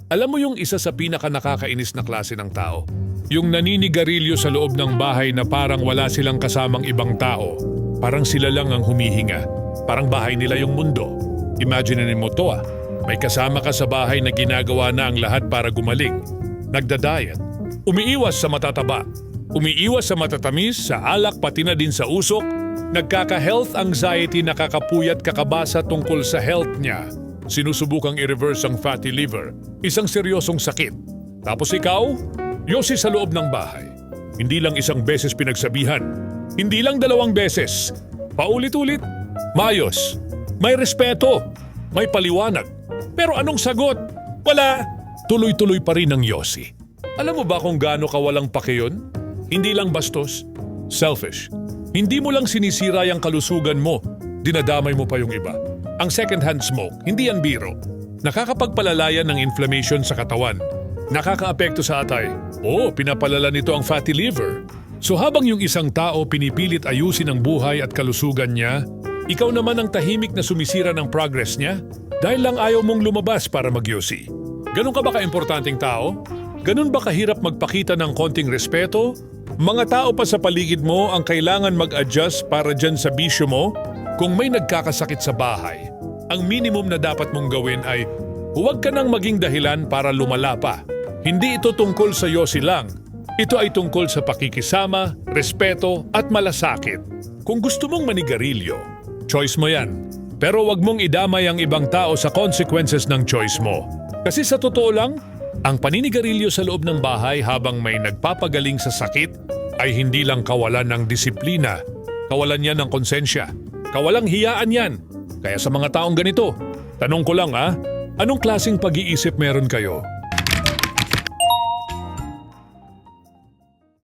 Alam mo yung isa sa pinaka-nakakainis na klase ng tao? Yung naninigarilyo sa loob ng bahay na parang wala silang kasamang ibang tao. Parang sila lang ang humihinga. Parang bahay nila yung mundo. Imaginein mo to. May kasama ka sa bahay na ginagawa na ang lahat para gumaling. Nagda-diet. Umiiwas sa matataba. Umiiwas sa matatamis, sa alak pati na din sa usok. Nagkaka-health anxiety, nakakapuyat kakabasa tungkol sa health niya. Sinusubukang i-reverse ang fatty liver, isang seryosong sakit. Tapos ikaw, yosi sa loob ng bahay. Hindi lang isang beses pinagsabihan, hindi lang 2 beses. Paulit-ulit, maayos, may respeto, may paliwanag. Pero anong sagot? Wala. Tuloy-tuloy pa rin ang yosi. Alam mo ba kung gaano kawalang pake yun? Hindi lang bastos, selfish. Hindi mo lang sinisira yung kalusugan mo, dinadamay mo pa yung iba. Ang second-hand smoke, hindi yan biro. Nakakapagpalala ng inflammation sa katawan. Nakakaapekto sa atay. Pinapalala nito ang fatty liver. So habang yung isang tao pinipilit ayusin ang buhay at kalusugan niya, ikaw naman ang tahimik na sumisira ng progress niya dahil lang ayaw mong lumabas para magyosi. Ganun ka ba ka-importanteng tao? Ganun ba kahirap magpakita ng konting respeto? Mga tao pa sa paligid mo ang kailangan mag-adjust para dyan sa bisyo mo? Kung may nagkakasakit sa bahay, ang minimum na dapat mong gawin ay huwag ka nang maging dahilan para lumala pa. Hindi ito tungkol sa yosi lang. Ito ay tungkol sa pakikisama, respeto at malasakit. Kung gusto mong manigarilyo, choice mo yan. Pero wag mong idamay ang ibang tao sa consequences ng choice mo. Kasi sa totoo lang, ang paninigarilyo sa loob ng bahay habang may nagpapagaling sa sakit ay hindi lang kawalan ng disiplina, kawalan yan ng konsensya, kawalang hiyaan yan. Kaya sa mga taong ganito, tanong ko lang anong klaseng pag-iisip meron kayo?